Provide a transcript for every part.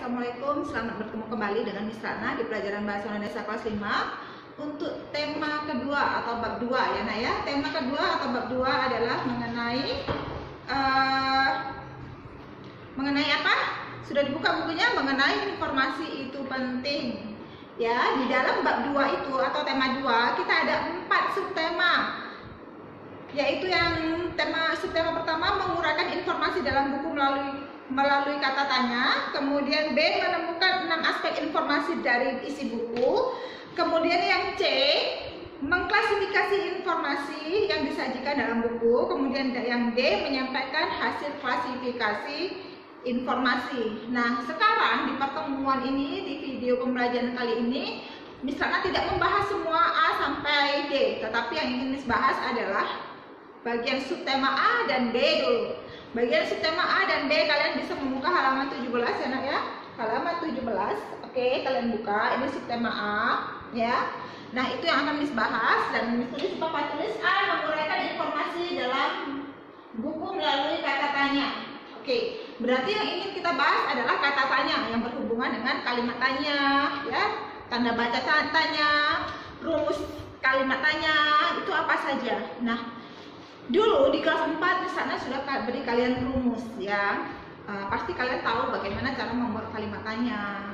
Assalamualaikum, selamat bertemu kembali dengan Miss Ratna di pelajaran Bahasa Indonesia kelas 5 untuk tema kedua atau bab 2 ya Nak ya. Tema kedua atau bab 2 adalah mengenai apa? Sudah dibuka bukunya, mengenai informasi itu penting. Ya, di dalam bab 2 itu atau tema 2 kita ada 4 subtema. Yaitu yang subtema pertama menguraikan informasi dalam buku melalui kata tanya, kemudian B menemukan 6 aspek informasi dari isi buku, kemudian yang C mengklasifikasi informasi yang disajikan dalam buku, kemudian yang D menyampaikan hasil klasifikasi informasi. Nah, sekarang di pertemuan ini, di video pembelajaran kali ini, Miss Ratna tidak membahas semua A sampai D, tetapi yang ingin Miss bahas adalah bagian subtema A dan B dulu. Bagian subtema A dan B kalian bisa membuka halaman 17 ya Nak ya. Halaman 17. Oke, kalian buka. Ini subtema A ya. Nah, itu yang akan Miss bahas dan Miss tulis Bapak tulis A menguraikan informasi dalam buku melalui kata tanya. Oke, berarti yang ingin kita bahas adalah kata tanya yang berhubungan dengan kalimat tanya ya. Tanda baca tanya, rumus kalimat tanya, itu apa saja. Nah, dulu di kelas 4 di sana sudah beri kalian rumus ya. Pasti kalian tahu bagaimana cara membuat kalimat tanya,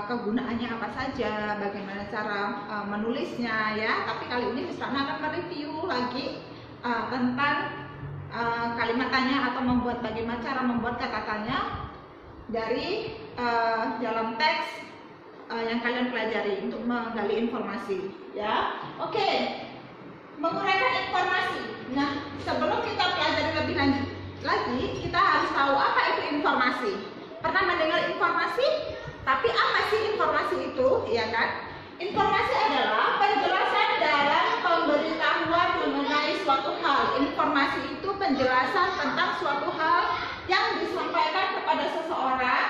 kegunaannya apa saja, bagaimana cara menulisnya ya. Tapi kali ini Miss Ratna akan mereview lagi tentang kalimat tanya atau bagaimana cara membuat kata tanya dari dalam teks yang kalian pelajari untuk menggali informasi ya. Oke. Menguraikan informasi. Nah, sebelum kita pelajari lebih lanjut lagi, kita harus tahu apa itu informasi. Pernah mendengar informasi? Tapi apa sih informasi itu? Ya kan? Informasi adalah penjelasan dalam pemberitahuan mengenai suatu hal. Informasi itu penjelasan tentang suatu hal yang disampaikan kepada seseorang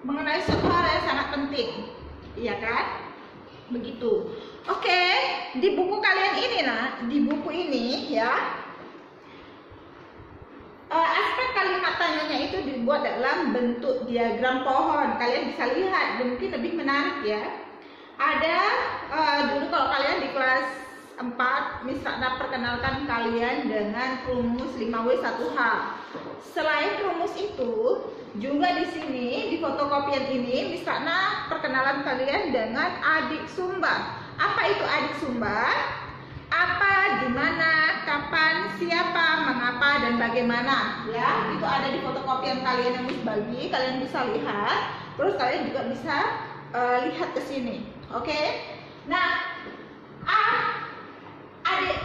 mengenai suatu hal yang sangat penting. Iya kan? Begitu. Oke, di buku kalian ini di buku ini ya, aspek kalimat tanyanya itu dibuat dalam bentuk diagram pohon. Kalian bisa lihat, mungkin lebih menarik ya. Ada dulu kalau kalian di kelas 4, Miss Ratna perkenalkan kalian dengan rumus 5W1H. Selain rumus itu, juga di sini di fotokopian ini Miss Ratna perkenalan kalian dengan adik sumber. Apa itu adik sumber? Apa, di mana, kapan, siapa, mengapa, dan bagaimana ya. Itu ada di fotokopian kalian yang Miss bagi. Kalian bisa lihat. Terus kalian juga bisa lihat ke sini. Oke. Nah,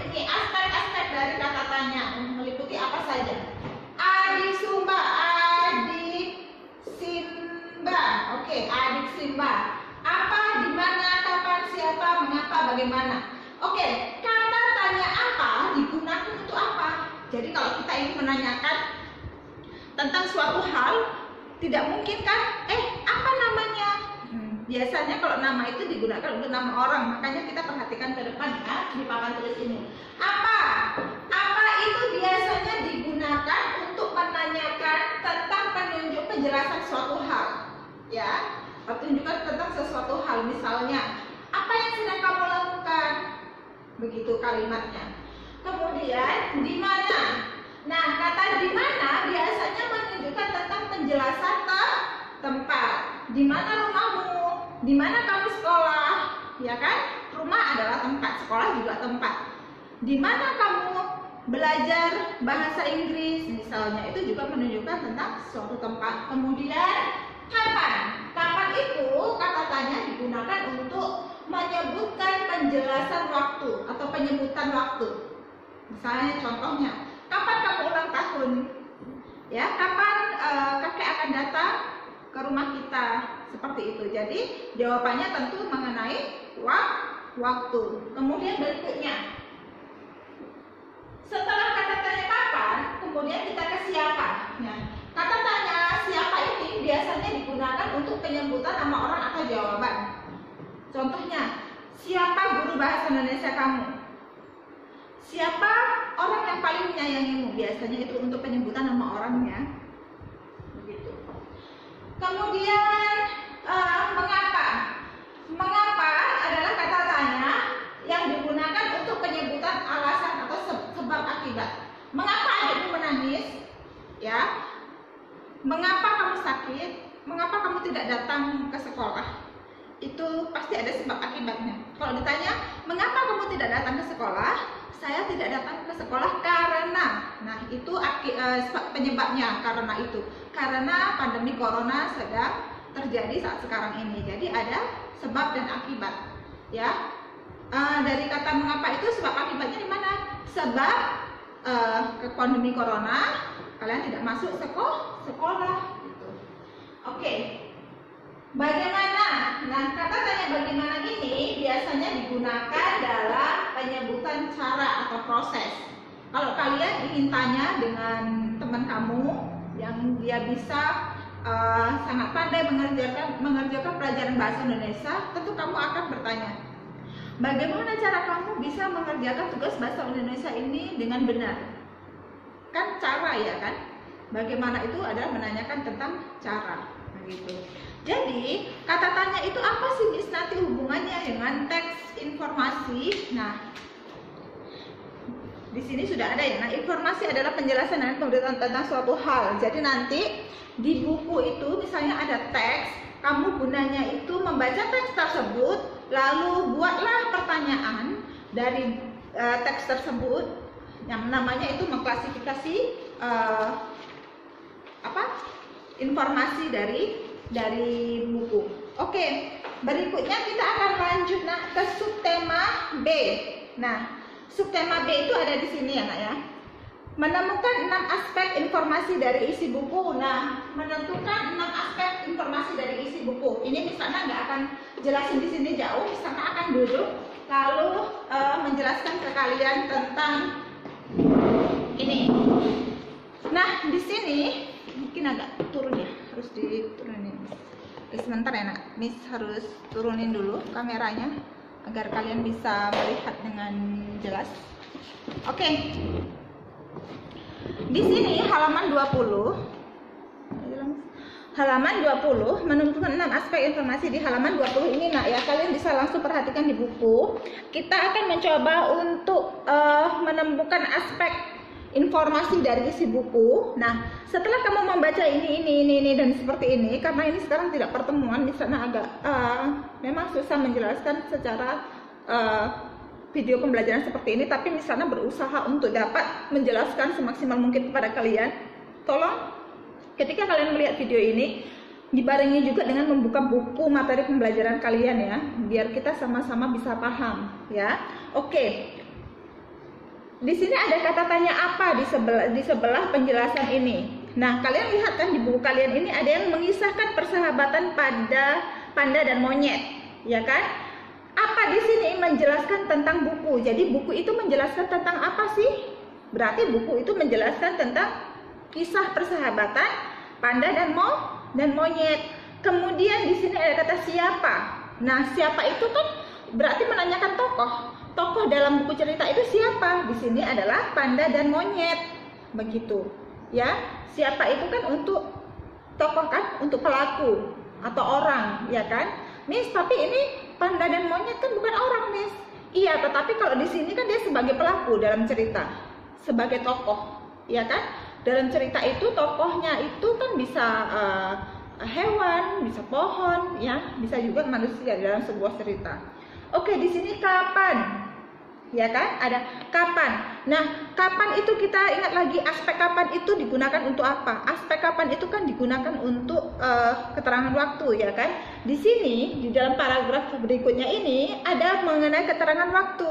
ini aspek-aspek dari kata tanya meliputi apa saja? Adik sumber, adik simba. Oke, adik simba. Apa, di mana, kapan, siapa, mengapa, bagaimana. Oke, kata tanya apa digunakan untuk apa? Jadi kalau kita ingin menanyakan tentang suatu hal, tidak mungkin kan, apa namanya? Biasanya kalau nama itu digunakan untuk nama orang, makanya kita perhatikan ke depan ya, di papan tulis ini. Apa? Apa itu biasanya digunakan untuk menanyakan tentang penjelasan suatu hal, ya. Pertunjukan tentang sesuatu hal, misalnya apa yang sedang kamu lakukan, begitu kalimatnya. Kemudian di mana? Nah, kata di mana biasanya menunjukkan tentang penjelasan tempat. Di mana rumahmu? Di mana kamu sekolah? Ya kan? Rumah adalah tempat, sekolah juga tempat. Di mana kamu belajar bahasa Inggris misalnya, itu juga menunjukkan tentang suatu tempat. Kemudian kapan? Kapan itu kata tanya digunakan untuk menyebutkan penjelasan waktu atau penyebutan waktu. Misalnya contohnya, kapan kamu ulang tahun? Ya, kapan kakek akan datang ke rumah kita? Seperti itu. Jadi jawabannya tentu mengenai waktu. Kemudian berikutnya, setelah kata tanya kapan, kemudian kita ke siapa. Nah, kata tanya siapa ini biasanya digunakan untuk penyebutan nama orang atau jawaban. Contohnya, siapa guru bahasa Indonesia kamu? Siapa orang yang paling menyayangimu? Biasanya itu untuk penyebutan nama orangnya. Begitu. Kemudian mengapa? Mengapa adalah kata tanya yang digunakan untuk penyebutan alasan atau sebab akibat. Mengapa adikmu menangis? Ya. Mengapa kamu sakit? Mengapa kamu tidak datang ke sekolah? Itu pasti ada sebab akibatnya. Kalau ditanya, mengapa kamu tidak datang ke sekolah? Saya tidak datang ke sekolah karena. Nah, itu penyebabnya karena itu. Karena pandemi corona sedang terjadi saat sekarang ini. Jadi ada sebab dan akibat. Ya. Dari kata mengapa itu sebab akibatnya di mana? Sebab ke pandemi corona kalian tidak masuk sekolah gitu. Oke. Bagaimana? Nah, kata tanya bagaimana ini biasanya digunakan dalam penyebutan cara atau proses. Kalau kalian ingin tanya dengan teman kamu yang dia bisa sangat pandai mengerjakan pelajaran bahasa Indonesia, tentu kamu akan bertanya, bagaimana cara kamu bisa mengerjakan tugas bahasa Indonesia ini dengan benar? Kan cara ya kan? Bagaimana itu adalah menanyakan tentang cara, begitu. Jadi kata tanya itu apa sih Miss nanti hubungannya dengan teks informasi? Nah, di sini sudah ada ya. Nah, informasi adalah penjelasan dan pemberitahuan tentang suatu hal. Jadi nanti di buku itu misalnya ada teks, kamu gunanya itu membaca teks tersebut, lalu buatlah pertanyaan dari teks tersebut yang namanya itu mengklasifikasi informasi dari buku. Oke, berikutnya kita akan lanjut ke subtema B. Nah, subtema B itu ada di sini ya, Nak ya. Menemukan 6 aspek informasi dari isi buku. Nah, menentukan 6 aspek informasi dari isi buku. Ini misalnya nggak akan jelasin di sini jauh, misalnya akan duduk lalu menjelaskan ke kalian tentang ini. Nah, di sini mungkin agak turun ya, harus diturunin. Sebentar ya Nak, Miss harus turunin dulu kameranya agar kalian bisa melihat dengan jelas. Oke. Di sini halaman 20. Halaman 20 menentukan 6 aspek informasi di halaman 20 ini Nak ya. Kalian bisa langsung perhatikan di buku. Kita akan mencoba untuk menemukan aspek informasi dari isi buku. Nah, setelah kamu membaca ini dan seperti ini, karena ini sekarang tidak pertemuan, misalnya agak memang susah menjelaskan secara video pembelajaran seperti ini, tapi misalnya berusaha untuk dapat menjelaskan semaksimal mungkin kepada kalian. Tolong ketika kalian melihat video ini dibarengi juga dengan membuka buku materi pembelajaran kalian ya, biar kita sama-sama bisa paham ya. Oke. Di sini ada kata tanya apa di sebelah penjelasan ini. Nah, kalian lihat kan di buku kalian ini ada yang mengisahkan persahabatan pada panda dan monyet, ya kan? Apa di sini menjelaskan tentang buku? Jadi buku itu menjelaskan tentang apa sih? Berarti buku itu menjelaskan tentang kisah persahabatan panda dan monyet. Kemudian di sini ada kata siapa. Nah, siapa itu kan berarti menanyakan tokoh. Tokoh dalam buku cerita itu siapa? Di sini adalah panda dan monyet. Begitu. Ya. Siapa itu kan untuk tokoh kan, untuk pelaku atau orang, ya kan? Miss, tapi ini panda dan monyet kan bukan orang, Miss. Iya, tetapi kalau di sini kan dia sebagai pelaku dalam cerita, sebagai tokoh, ya kan? Dalam cerita itu tokohnya itu kan bisa hewan, bisa pohon, ya, bisa juga manusia dalam sebuah cerita. Oke, di sini kapan? Ya kan? Ada kapan. Nah, kapan itu kita ingat lagi, aspek kapan itu digunakan untuk apa? Aspek kapan itu kan digunakan untuk keterangan waktu, ya kan? Di sini, di dalam paragraf berikutnya ini ada mengenai keterangan waktu.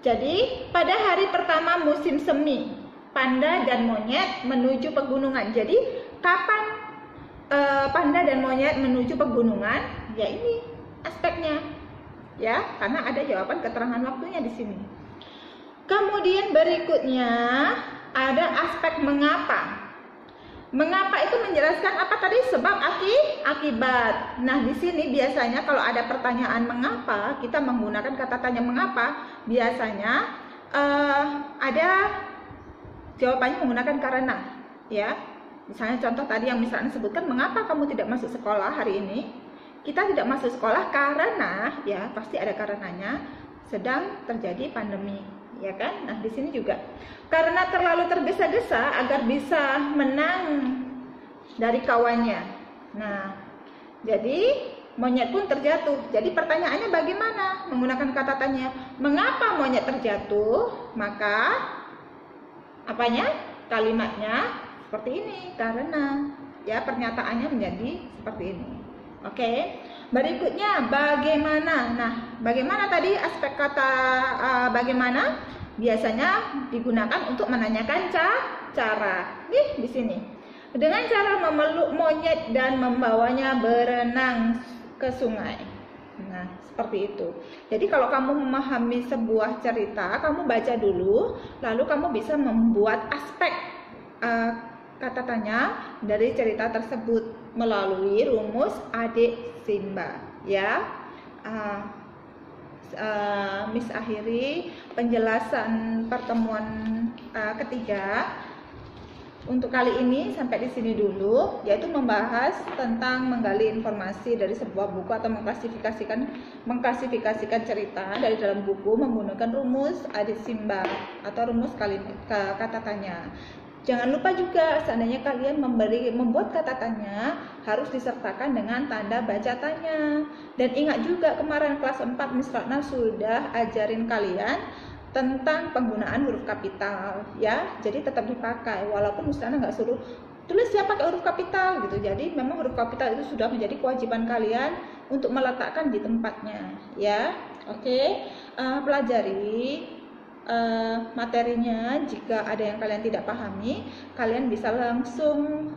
Jadi, pada hari pertama musim semi, panda dan monyet menuju pegunungan. Jadi, kapan panda dan monyet menuju pegunungan? Ya ini aspeknya. Ya, karena ada jawaban keterangan waktunya di sini. Kemudian berikutnya ada aspek mengapa. Mengapa itu menjelaskan apa tadi? Sebab akibat. Nah, di sini biasanya kalau ada pertanyaan mengapa, kita menggunakan kata tanya mengapa, biasanya ada jawabannya menggunakan karena, ya. Misalnya contoh tadi yang Miss Ratna sebutkan, mengapa kamu tidak masuk sekolah hari ini? Kita tidak masuk sekolah karena, ya pasti ada karenanya, sedang terjadi pandemi, ya kan? Nah di sini juga karena terlalu tergesa-gesa agar bisa menang dari kawannya. Nah, jadi monyet pun terjatuh. Jadi pertanyaannya bagaimana menggunakan kata tanya? Mengapa monyet terjatuh? Maka apanya? Kalimatnya seperti ini, karena, ya pernyataannya menjadi seperti ini. Oke. Berikutnya bagaimana. Nah, bagaimana tadi aspek kata bagaimana biasanya digunakan untuk menanyakan cara. Nih di sini. Dengan cara memeluk monyet dan membawanya berenang ke sungai. Nah, seperti itu. Jadi kalau kamu memahami sebuah cerita, kamu baca dulu, lalu kamu bisa membuat aspek kata tanya dari cerita tersebut melalui rumus adik Simba, ya. Miss akhiri penjelasan pertemuan ketiga untuk kali ini sampai di sini dulu, yaitu membahas tentang menggali informasi dari sebuah buku atau mengklasifikasikan cerita dari dalam buku menggunakan rumus adik Simba atau rumus kata tanya. Jangan lupa juga seandainya kalian membuat kata tanya harus disertakan dengan tanda baca tanya. Dan ingat juga kemarin kelas 4 Miss Ratna sudah ajarin kalian tentang penggunaan huruf kapital, ya. Jadi tetap dipakai walaupun Miss Ratna nggak suruh tulis ya pakai huruf kapital gitu. Jadi memang huruf kapital itu sudah menjadi kewajiban kalian untuk meletakkan di tempatnya, ya. Oke. Pelajari materinya. Jika ada yang kalian tidak pahami, kalian bisa langsung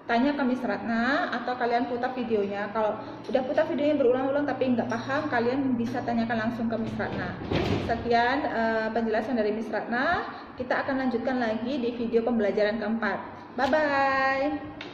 tanya ke Miss Ratna atau kalian putar videonya. Kalau udah putar videonya berulang-ulang tapi nggak paham, kalian bisa tanyakan langsung ke Miss Ratna. Sekian penjelasan dari Miss Ratna. Kita akan lanjutkan lagi di video pembelajaran keempat. Bye bye.